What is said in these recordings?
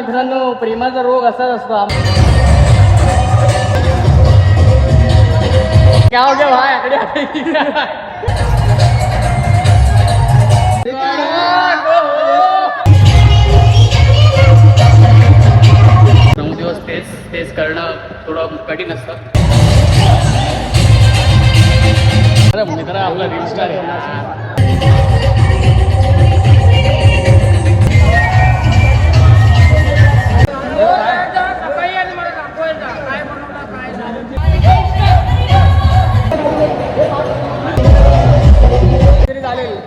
मित्रांनो, प्रेमाचा रोग असाच असतो. क्या हो गया भाई, आकडे नऊ दिवस तेच करणं थोडं कठीण असतं. मित्र आपला रील स्टार आहे.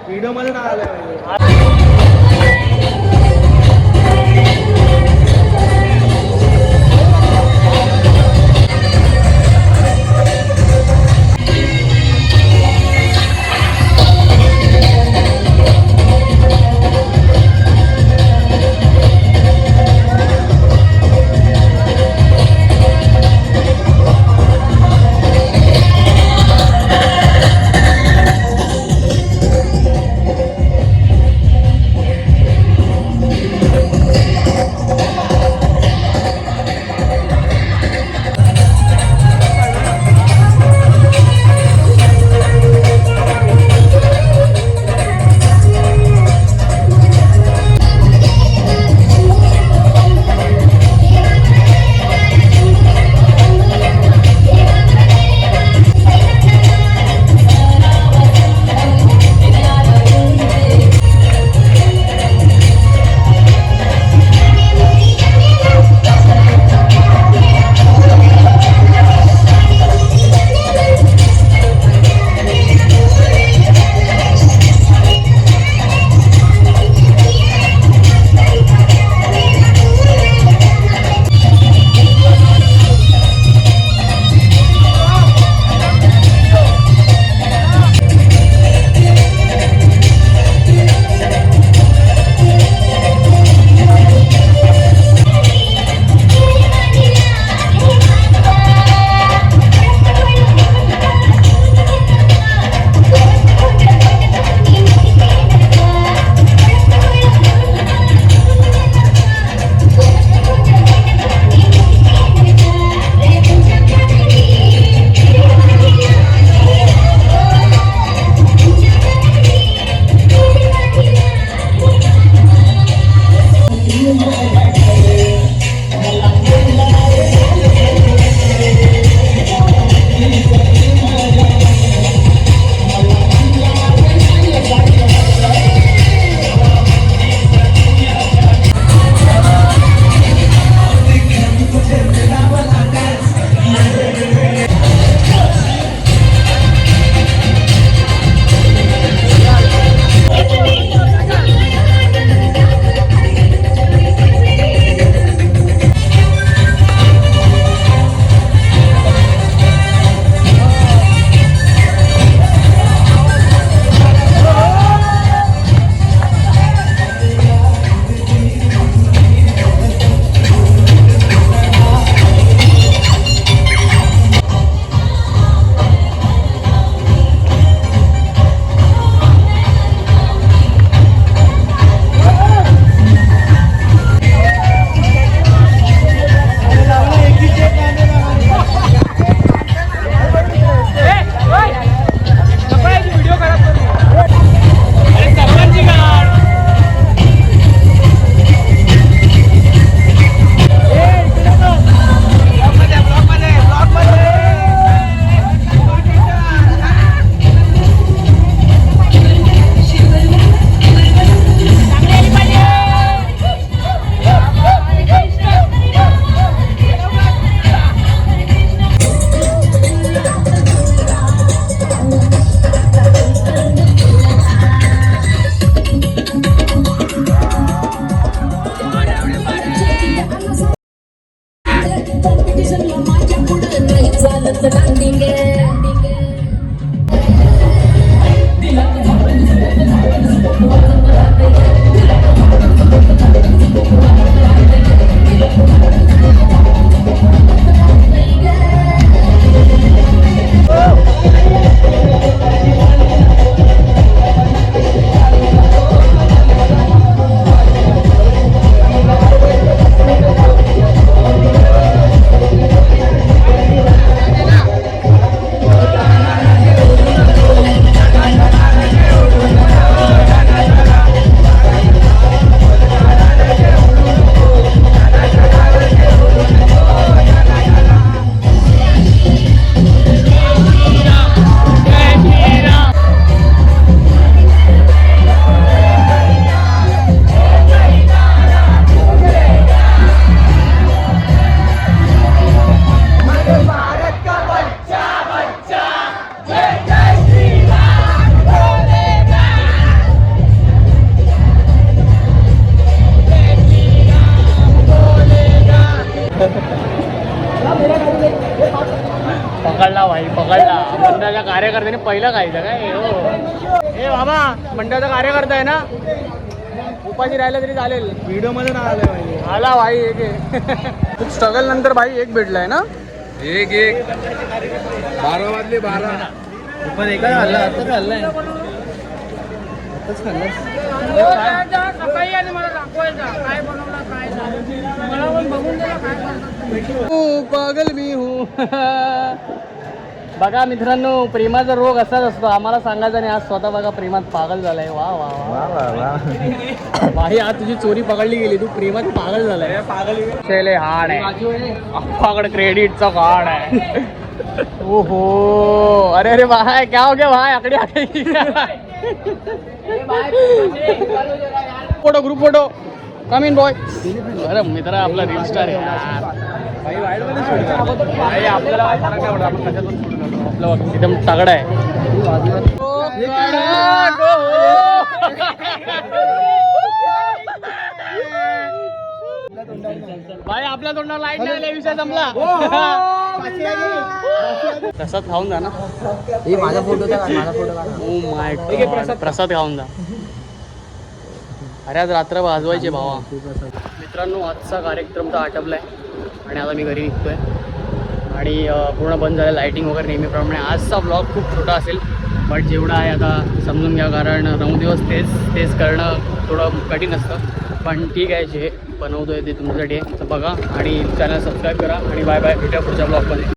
व्हिडिओ मध्ये नाही आलं. कार्यकर्त्यांनी पहिलं खायचं काय हो हे बाबा मंडळाचा कार्यकर्ता आहे ना उपाशी राहिला तरी चालेल व्हिडिओ मध्ये नाही आलं पाहिजे. आला भाई एक खूप स्ट्रगल नंतर भाई एक भेटलाय ना एक 12 वाजले 12. पण एका खाल्ला आता खाल्लाय आताच सकाळी आणि मला दाखवायचा काय बनवलं काय झालं मला पण बघून दिला काय बनवलं. ओ पागल मी हूँ बघा मित्रांनो प्रेमाचा रोग असाच असतो आम्हाला सांगायचं नाही आज स्वतः बघा प्रेमात पागल झालाय वा वा वा भाई आज तुझी चोरी पकडली गेली तू प्रेमात पागल झालाय पागल चले हाड आहे आपल्याकडे क्रेडिटचा कार्ड आहे ओहो अरे अरे भाई क्या हो गया भाई आकडे आकडे photo group photo come in boy अरे मित्र आपला रील स्टार आहे यार भाई आपल्याला फरक नाही पडत, आपण कशातून सुटून जातो. आपलं बघ, एकदम तगडा आहे भाई आपल्या तोंडावर लाईट नाही आली, विषय संपला प्रसाद खाऊन जा ना माझा फोटो माझा फोटो ओ माय गॉड प्रसाद खाऊन जा अरे आज रात्र वाजवायचे भावा मित्रांनो आजचा कार्यक्रम तर आटपलाय आणि आता मी घरी निघतोय आणि पूर्ण बंद झालं लाईटिंग वगैरे नेहमीप्रमाणे आजचा ब्लॉग खूप छोटा असेल बट जेवढा आहे आता समजून घ्या कारण 9 दिवस तेच करणं थोडं कठीण असतं पण ठीक आहे जे बनवतोय ते तुमच्यासाठी आहे तर बघा आणि चॅनल सबस्क्राईब करा आणि बाय बाय भेटूया पुढच्या ब्लॉगमध्ये